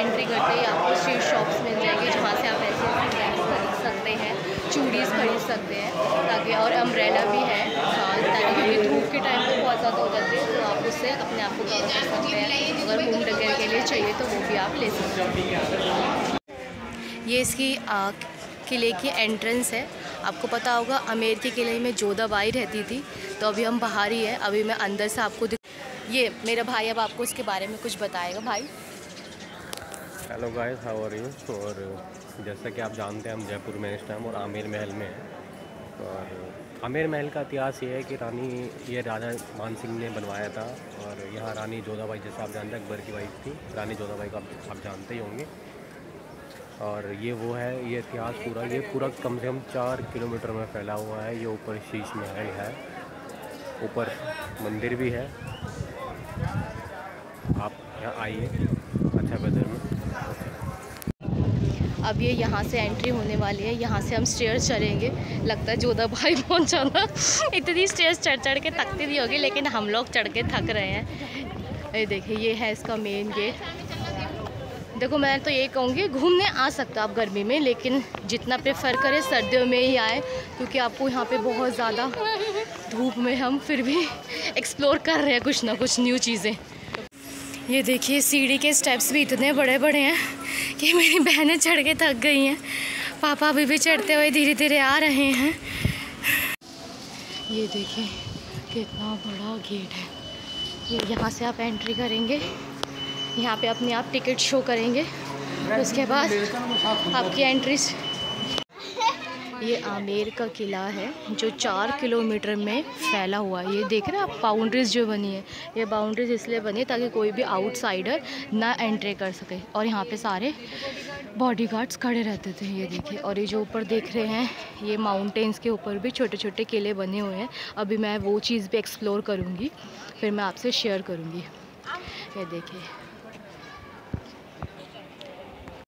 Entry करते ही आपको street shops मिल जाएंगे जहाँ से आप ऐसे बैग्स खरीद सकते हैं, चूड़ीज़ खरीद सकते हैं ताकि, और अम्ब्रेला भी है ताकि, क्योंकि धूप के टाइम पर बहुत ज़्यादा हो जाती है तो आप उससे अपने आप को कवर कर सकते हैं। अगर होम डेकोर के लिए चाहिए तो वो भी आप ले सकते हैं। ये इसकी किले की एंट्रेंस है। आपको पता होगा आमेर के किले में जोधाबाई रहती थी, तो अभी हम बाहर ही है। अभी मैं अंदर से आपको ये मेरा भाई अब आपको इसके बारे में कुछ बताएगा। भाई hello guys, how are you. और जैसा कि आप जानते हैं हम जयपुर में इस टाइम और आमेर महल में हैं। और आमेर महल का इतिहास ये है कि ये राजा मान सिंह ने बनवाया था। और यहाँ रानी जोधाबाई, जैसा आप जानते हैं अकबर की वाइफ थी, रानी जोधाबाई को आप जानते ही होंगे। और ये वो है, ये इतिहास पूरा कम से कम 4 किलोमीटर में फैला हुआ है। ये ऊपर शीश महल है, ऊपर मंदिर भी है। आप यहाँ आइए अच्छा वेदर में। अब ये यहाँ से एंट्री होने वाली है। यहाँ से हम स्टेयर्स चढ़ेंगे। लगता है जोधाबाई पहुँच जाना। इतनी स्टेयर्स चढ़ के थकती नहीं होगी, लेकिन हम लोग चढ़ के थक रहे हैं। ये देखिए, ये है इसका मेन गेट। देखो मैं तो ये कहूँगी घूमने आ सकता आप गर्मी में, लेकिन जितना प्रेफर करें सर्दियों में ही आए, क्योंकि आपको यहाँ पे बहुत ज़्यादा धूप में हम फिर भी एक्सप्लोर कर रहे हैं कुछ ना कुछ न्यू चीज़ें। ये देखिए सीढ़ी के स्टेप्स भी इतने बड़े बड़े हैं कि मेरी बहनें चढ़ के थक गई हैं। पापा अभी भी चढ़ते हुए धीरे धीरे आ रहे हैं। ये देखिए कितना बड़ा गेट है। ये यहाँ से आप एंट्री करेंगे, यहाँ पे अपने आप टिकट शो करेंगे, उसके बाद आपकी एंट्री। ये आमेर का किला है जो 4 किलोमीटर में फैला हुआ है। ये देख रहे हैं आप बाउंड्रीज जो बनी है, ये बाउंड्रीज इसलिए बनी है ताकि कोई भी आउटसाइडर ना एंट्री कर सके। और यहाँ पे सारे बॉडीगार्ड्स खड़े रहते थे। ये देखिए, और ये जो ऊपर देख रहे हैं ये माउंटेन्स के ऊपर भी छोटे छोटे किले बने हुए हैं। अभी मैं वो चीज़ भी एक्सप्लोर करूँगी, फिर मैं आपसे शेयर करूँगी। ये देखिए,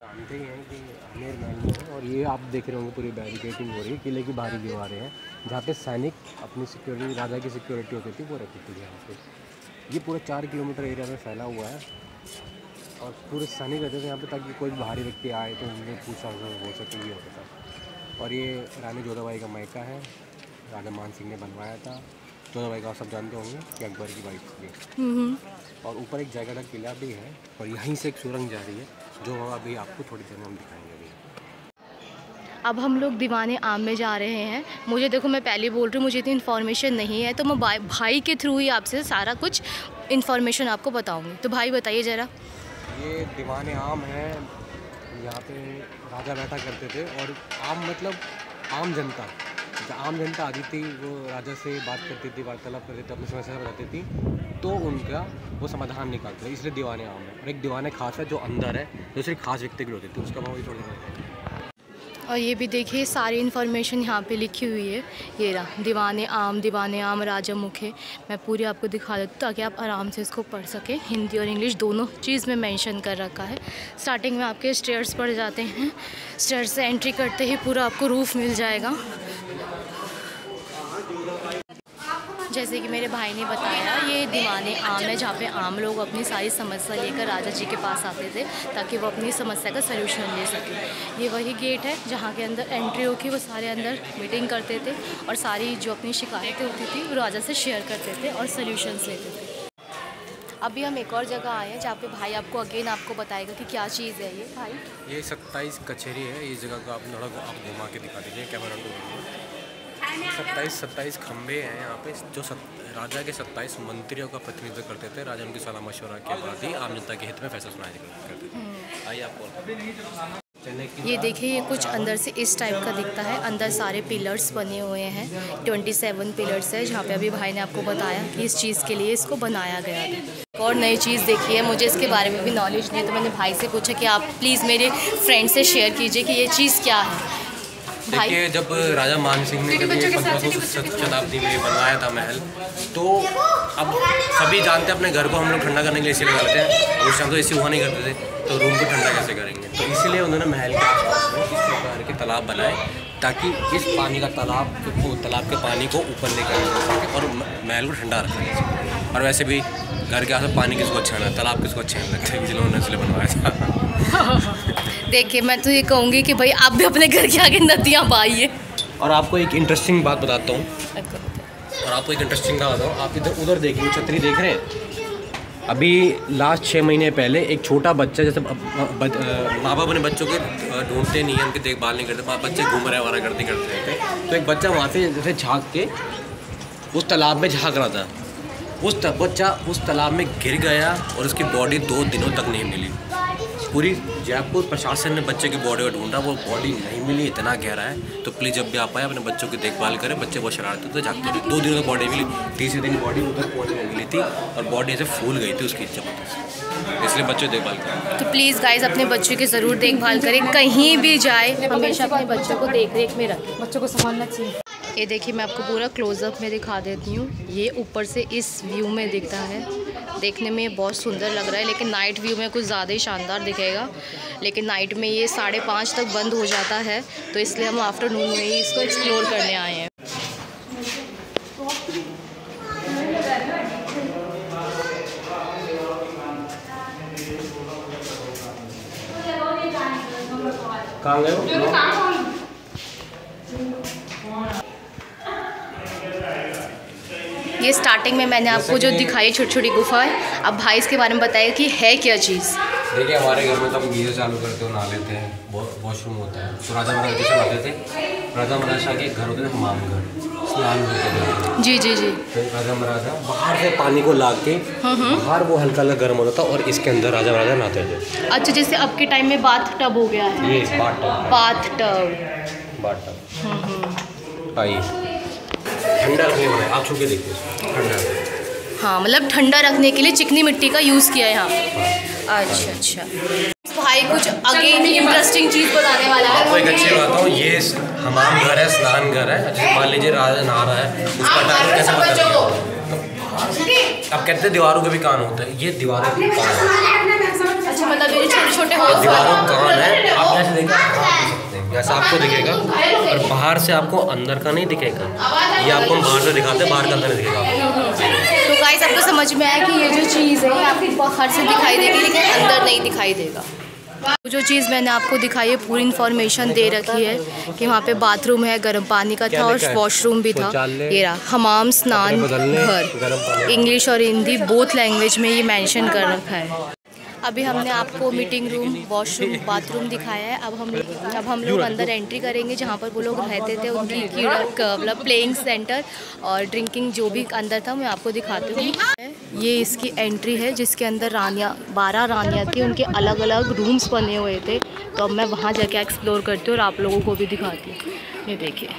जानते ही हैं कि आमेर महल में, और ये आप देख रहे होंगे पूरी बैरिकेडिंग हो रही है। किले की बाहरी दीवारें हैं जहाँ पे सैनिक अपनी सिक्योरिटी, राजा की सिक्योरिटी होती थी वो रहती थी यहाँ पे। ये पूरे 4 किलोमीटर एरिया में फैला हुआ है और पूरे सैनिक रहते थे यहाँ पे ताकि कोई बाहरी व्यक्ति आए तो उन्हें पूछा हो सके, ये होता था। और ये रानी जोधाबाई का मायका है, राजा मान सिंह ने बनवाया था। जोधाबाई का आप सब जानते होंगे कि अकबर की वाइफ थी। और ऊपर एक जयगढ़ किला भी है और यहीं से एक सुरंग जा रही है जो अभी आपको थोड़ी देर में हम दिखाएंगे। अब हम लोग दीवाने आम में जा रहे हैं। मुझे देखो, मैं पहले बोल रही हूँ मुझे इतनी इन्फॉर्मेशन नहीं है, तो मैं भाई के थ्रू ही आपसे सारा कुछ इन्फॉर्मेशन आपको बताऊँगी। तो भाई बताइए ज़रा। ये दीवाने आम है, यहाँ पे राजा बैठा करते थे। और आम मतलब आम जनता, जब आम जनता आती थी वो राजा से बात करती थी, वार्तालाप करती थी, अपनी समस्या बताती थी, तो उनका वो समाधान निकालते थे। इसलिए दीवाने आम है। और एक दीवाने खास है जो अंदर है, जो सिर्फ खास व्यक्ति की होती थी, उसका भाव थोड़ी। और ये भी देखिए सारी इन्फॉर्मेशन यहाँ पे लिखी हुई है। ये रहा दीवाने आम राजा मुखे। मैं पूरी आपको दिखा देती हूँ ताकि आप आराम से इसको पढ़ सकें। हिंदी और इंग्लिश दोनों चीज़ में मेंशन कर रखा है। स्टार्टिंग में आपके स्टेयर्स पड़ जाते हैं, स्टेयर्स से एंट्री करते ही पूरा आपको रूफ मिल जाएगा। जैसे कि मेरे भाई ने बताया, ये दीवाने आम है जहाँ पे आम लोग अपनी सारी समस्या लेकर राजा जी के पास आते थे ताकि वो अपनी समस्या का सलूशन ले सकें। ये वही गेट है जहाँ के अंदर एंट्री होकर वो सारे अंदर मीटिंग करते थे और सारी जो अपनी शिकायतें होती थी वो राजा से शेयर करते थे और सल्यूशंस लेते थे। अभी हम एक और जगह आए हैं जहाँ पे भाई आपको बताएगा कि क्या चीज़ है ये। भाई, ये 27 कचहरी है। इस जगह का आप थोड़ा आप घुमा के दिखा दीजिए कैमरा को। 27 खंबे हैं यहाँ पे जो राजा के 27 मंत्रियों का प्रतिनिधित्व करते थे। राजा उनकी सलाह मशवरा के बाद ही आम जनता के हित में फैसला सुनाया करते थे। आइए आपको ये देखिए, ये कुछ अंदर से इस टाइप का दिखता है। अंदर सारे पिलर्स बने हुए हैं, 27 पिलर्स है जहाँ पे अभी भाई ने आपको बताया कि इस चीज़ के लिए इसको बनाया गया था। और नई चीज़ देखी है, मुझे इसके बारे में भी नॉलेज नहीं है, तो मैंने भाई से पूछा कि आप प्लीज़ मेरे फ्रेंड से शेयर कीजिए कि ये चीज़ क्या है। देखिए, जब राजा मान सिंह ने 1500 शताब्दी में बनवाया था महल, तो अब सभी जानते हैं अपने घर को हम लोग ठंडा करने के लिए इसी लगाते हैं। उस टाइम तो ऐसी हुआ नहीं करते थे, तो रूम को ठंडा कैसे करेंगे, तो इसीलिए उन्होंने महल के आसपास में इस प्रकार के तालाब बनाए ताकि इस पानी का तालाब के पानी को ऊपर लेकर जा सके और महल को ठंडा रखा जा सके। और वैसे भी घर के आसपास पानी किसको अच्छा है, तालाब किसको अच्छे नहीं लगते, जिन्होंने इसलिए बनवाया था। देखिए मैं तो ये कहूँगी कि भाई आप भी अपने घर के आगे नदियाँ बहाइए। और आपको एक इंटरेस्टिंग बात बताता हूँ, आप इधर उधर देखिए, छतरी देख रहे हैं। अभी लास्ट 6 महीने पहले एक छोटा बच्चा, जैसे माँ बाप अपने बच्चों के ढूंढते नहीं है, उनकी देखभाल नहीं करते, बच्चे घूम रहे वारा करते रहते, तो एक बच्चा वहाँ से जैसे झाँक के उस तालाब में झाँक रहा था। बच्चा उस तालाब में गिर गया और उसकी बॉडी 2 दिनों तक नहीं मिली। पूरी जयपुर प्रशासन ने बच्चे की बॉडी को ढूंढा, वो बॉडी नहीं मिली, इतना गहरा है। तो प्लीज़ जब भी आप आए अपने बच्चों की देखभाल करें। बच्चे बहुत शरारती थे, झाँकते थे। 2 दिनों तक बॉडी मिली, तीसरे दिन बॉडी उधर कोने में मिली थी और बॉडी ऐसे फूल गई थी उसकी जबरदस्त। इसलिए बच्चों की देखभाल करें। तो प्लीज़ गाइस अपने बच्चों की ज़रूर देखभाल करें, कहीं भी जाए हमेशा अपने बच्चों को देख रेख में रखें, बच्चों को संभालना चाहिए। ये देखिए मैं आपको पूरा क्लोज़अप में दिखा देती हूँ। ये ऊपर से इस व्यू में दिखता है, देखने में ये बहुत सुंदर लग रहा है, लेकिन नाइट व्यू में कुछ ज़्यादा ही शानदार दिखेगा। लेकिन नाइट में ये 5:30 तक बंद हो जाता है, तो इसलिए हम आफ्टरनून में ही इसको एक्सप्लोर करने आए हैं। कहाँ गए? ये स्टार्टिंग में मैंने आपको जो दिखाई छोटी छोटी गुफा है, अब भाई इसके बारे में बताइए कि है क्या चीज़। देखिए हमारे घर में तो हम गीज़र चालू करते हो, नहा लेते हैं, वॉशरूम होता है। तो राजा महाराजा कैसे नहाते थे? राजा महाराजा के घर होते थे हमाम घर, स्नान करते। जी जी जी। तो राजा महाराजा बाहर से पानी को ला के, बाहर वो हल्का हल्का गर्म होता था और इसके अंदर राजा महाराजा नहाते थे। अच्छा, जैसे अब के टाइम में बाथ टब हो गया है। ये बाथ टब आइए, ठंडा रखने वाला है, आप छू के देखिए, ठंडा। हाँ, मतलब ठंडा रखने के लिए चिकनी मिट्टी का यूज़ किया है यहाँ पे। अच्छा अच्छा। भाई कुछ अगेन इंटरेस्टिंग चीज़ बताने वाला है। आपको एक अच्छी बात बताऊँ, ये हमाम घर है, स्नान घर है। जैसे मान लीजिए राजा नहा रहा है, उसका टाइम कैसे पता चलेगा? अब कहते हैं दीवारों के भी कान होते हैं, ये दीवारों के कान है। अच्छा, मतलब ये छोटे छोटे होल्स दीवारों का कान है। आप जैसे देखा जैसा आपको दिखेगा, और बाहर से आपको अंदर का नहीं दिखेगा। ये आपको बाहर से दिखाते हैं, बाहर का अंदर दिखेगा। तो गाइस आपको समझ में आया कि ये जो चीज़ है आपको बाहर से दिखाई देगी, लेकिन अंदर नहीं दिखाई देगा। जो चीज़ मैंने आपको दिखाई है पूरी इन्फॉर्मेशन दे रखी है कि वहाँ पे बाथरूम है, गर्म पानी का था, और वॉशरूम भी था। ये रहा हमाम स्नान घर, इंग्लिश और हिंदी बोथ लैंग्वेज में ये मेंशन कर रखा है। अभी हमने आपको मीटिंग रूम, वॉशरूम, बाथरूम दिखाया है। अब हम लोग अंदर एंट्री करेंगे जहाँ पर वो लोग रहते थे, उनकी मतलब प्लेइंग सेंटर और ड्रिंकिंग जो भी अंदर था मैं आपको दिखाती हूँ। ये इसकी एंट्री है जिसके अंदर 12 रानियाँ थी, उनके अलग अलग रूम्स बने हुए थे। तो अब मैं वहाँ जाके एक्सप्लोर करती हूँ और आप लोगों को भी दिखाती हूँ। ये देखिए,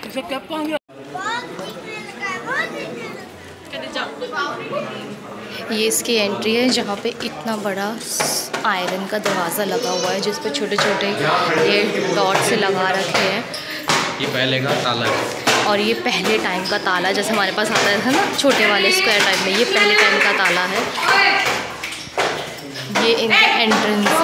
ये इसकी एंट्री है जहाँ पे इतना बड़ा आयरन का दरवाज़ा लगा हुआ है जिस पे छोटे छोटे ये डॉट से लगा रखे हैं। ये पहले का ताला है, और ये पहले टाइम का ताला, जैसे हमारे पास आता था ना छोटे वाले स्क्वायर टाइप में, ये पहले टाइम का ताला है। ये इनका एंट्रेंस है।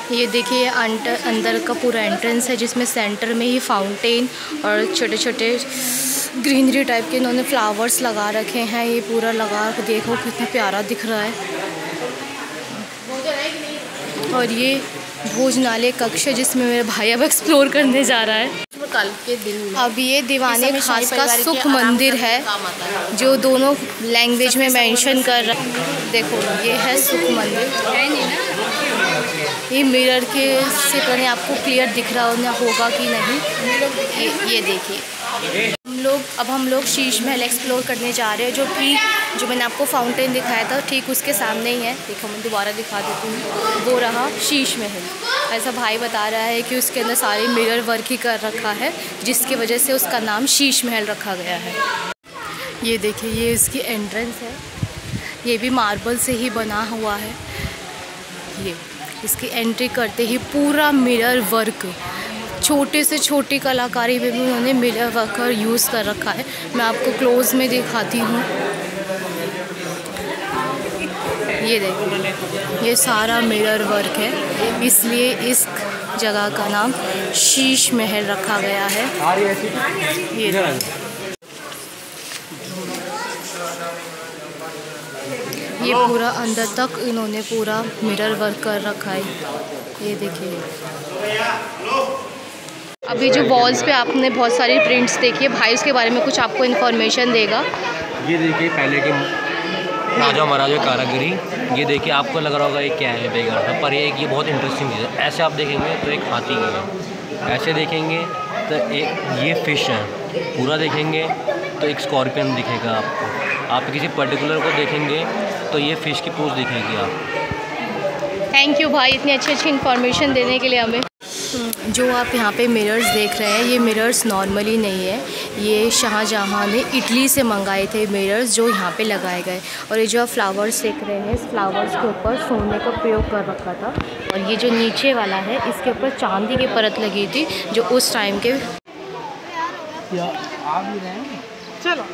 ये देखिए अंदर का पूरा एंट्रेंस है जिसमें सेंटर में ही फाउंटेन और छोटे छोटे ग्रीनरी टाइप के इन्होंने फ्लावर्स लगा रखे हैं। ये पूरा लगा के देखो कितना प्यारा दिख रहा है। और ये भोजनालय कक्ष है जिसमें मेरा भाई अब एक्सप्लोर करने जा रहा है। कल के दिन अब ये दीवाने खास का सुख मंदिर है जो दोनों लैंग्वेज में मेंशन कर रहा है। देखो ये है सुख मंदिर, है नहीं ना? ये मिरर के से पता नहीं आपको क्लियर दिख रहा होगा कि नहीं। ये देखिए हम लोग शीश महल एक्सप्लोर करने जा रहे हैं, जो मैंने आपको फाउंटेन दिखाया था ठीक उसके सामने ही है। देखो मैं दोबारा दिखा देती हूँ, वो रहा शीश महल। ऐसा भाई बता रहा है कि उसके अंदर सारे मिरर वर्क ही कर रखा है जिसकी वजह से उसका नाम शीश महल रखा गया है। ये देखिए ये इसकी एंट्रेंस है, ये भी मार्बल से ही बना हुआ है। ये इसकी एंट्री करते ही पूरा मिरर वर्क, छोटे से छोटी कलाकारी में भी उन्होंने मिरर वर्क यूज़ कर रखा है। मैं आपको क्लोज में दिखाती हूँ। ये देखो ये सारा मिरर वर्क है, इसलिए इस जगह का नाम शीश महल रखा गया है। ये पूरा अंदर तक इन्होंने पूरा मिरर वर्क कर रखा है, ये देखिए। अभी जो वॉल्स पे आपने बहुत सारी प्रिंट्स देखी है, भाई उसके बारे में कुछ आपको इन्फॉर्मेशन देगा। ये देखिए पहले के राजा महाराजा कारागिरी, ये देखिए आपको लग रहा होगा ये क्या है बेकार, पर ये बहुत इंटरेस्टिंग चीज़ है। ऐसे आप देखेंगे तो एक हाथी है, ऐसे देखेंगे तो एक ये फिश है, पूरा देखेंगे तो एक स्कॉर्पियन दिखेगा आपको। आप किसी पर्टिकुलर को देखेंगे तो ये फ़िश की पूँछ दिखेगी आप। थैंक यू भाई इतनी अच्छी इन्फॉर्मेशन देने के लिए हमें। जो आप यहाँ पे मिरर्स देख रहे हैं, ये मिरर्स नॉर्मली नहीं है, ये शाहजहाँ ने इटली से मंगाए थे मिरर्स जो यहाँ पे लगाए गए। और ये जो आप फ्लावर्स देख रहे हैं, इस फ्लावर्स के ऊपर सोने का प्रयोग कर रखा था। और ये जो नीचे वाला है, इसके ऊपर चांदी की परत लगी थी, जो उस टाइम के। चलो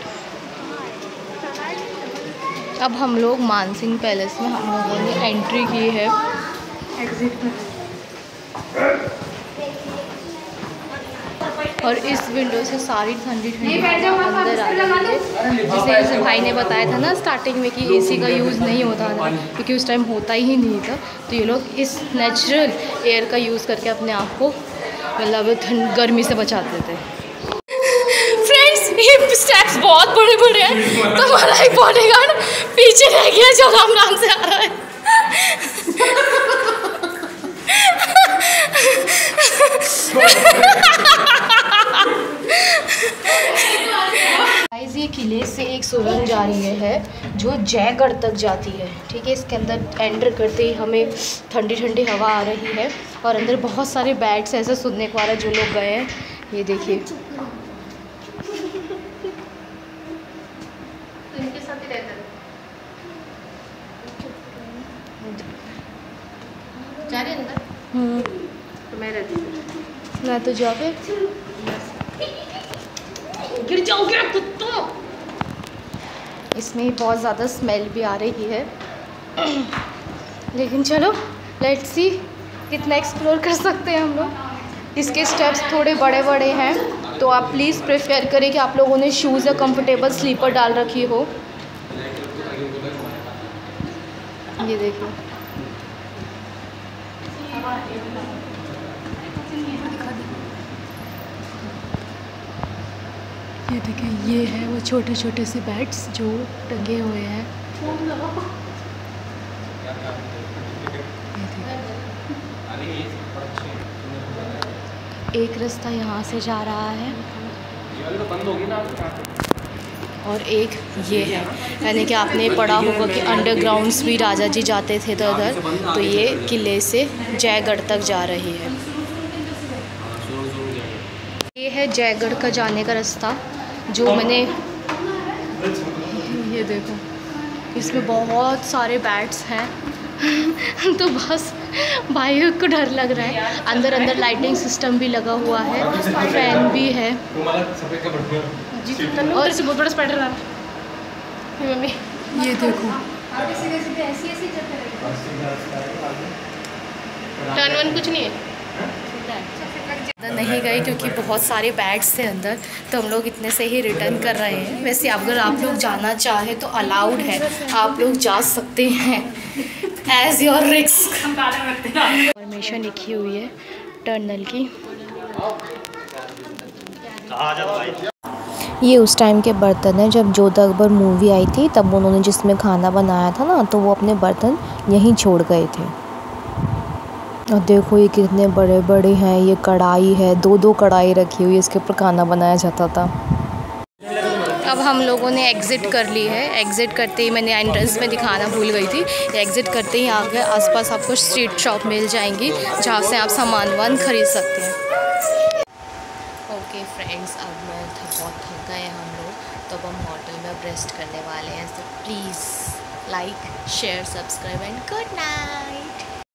अब हम लोग मानसिंह पैलेस में हम लोगों ने एंट्री की है, एग्जिट में। और इस विंडो से सारी ठंडी ठंडी अंदर आ रही है। जैसे भाई ने बताया था ना स्टार्टिंग में कि एसी का यूज़ नहीं होता था, क्योंकि उस टाइम होता ही नहीं था। तो ये लोग इस नेचुरल एयर का यूज़ करके अपने आप को मतलब गर्मी से बचाते थे। फ्रेंड्स ये स्टेप्स बहुत बड़े बड़े हैं, तो हमारा एक बॉडीगार्ड पीछे रह गया जो राम से आ रहा है। ये किले से एक सुरंग जा रही है जो जयगढ़ तक जाती है, ठीक है। इसके अंदर एंटर करते ही हमें ठंडी ठंडी हवा आ रही है, और अंदर बहुत सारे बैग्स ऐसे सुनने को आ रहा है जो लोग गए हैं। ये देखिए इनके साथ ही रहता है। जा रहे अंदर? तो मैं रहती, मैं तो जा पे गिर जाओगे कुत्ता। इसमें बहुत ज़्यादा स्मेल भी आ रही है, लेकिन चलो लेट्स सी कितना एक्सप्लोर कर सकते हैं हम लोग। इसके स्टेप्स थोड़े बड़े बड़े हैं, तो आप प्लीज़ प्रेफर करें कि आप लोगों ने शूज़ या कंफर्टेबल स्लीपर डाल रखी हो। ये देखिए ये देखिए, ये है वो छोटे छोटे से बैट्स जो टंगे हुए हैं। एक रास्ता यहाँ से जा रहा है और एक ये है, यानी कि आपने पढ़ा होगा कि अंडरग्राउंड्स भी राजा जी जाते थे तो उधर, तो ये किले से जयगढ़ तक जा रही है। ये है जयगढ़ का जाने का रास्ता जो मैंने, ये देखो इसमें बहुत सारे बैट्स हैं। तो बस भाई को डर लग रहा है। अंदर अंदर लाइटिंग सिस्टम भी लगा हुआ है, फैन भी है। और बहुत बड़ा स्पाइडर आ रहा है मम्मी, ये देखो टर्न वन कुछ नहीं है। नहीं गए क्योंकि बहुत सारे बैग्स थे अंदर, तो हम लोग इतने से ही रिटर्न कर रहे हैं। वैसे अगर आप लोग जाना चाहे तो अलाउड है, आप लोग जा सकते हैं एज योर रिस्क। इन्फॉर्मेशन लिखी हुई है टनल की। ये उस टाइम के बर्तन है, जब जोधा अकबर मूवी आई थी तब उन्होंने जिसमें खाना बनाया था ना, तो वो अपने बर्तन यहीं छोड़ गए थे। और देखो ये कितने बड़े बड़े हैं। ये कढ़ाई है, दो कढ़ाई रखी हुई है, इसके ऊपर खाना बनाया जाता था। अब हम लोगों ने एग्ज़िट कर ली है। एग्ज़िट करते ही मैंने एंट्रेंस में दिखाना भूल गई थी, एग्ज़िट करते ही आगे आसपास आपको स्ट्रीट शॉप मिल जाएंगी जहाँ से आप सामान वान खरीद सकते हैं। ओके फ्रेंड्स, अब मैं बहुत थक गए हम लोग, तो अब हम होटल में अब रेस्ट करने वाले हैं। तो please like share subscribe and good night.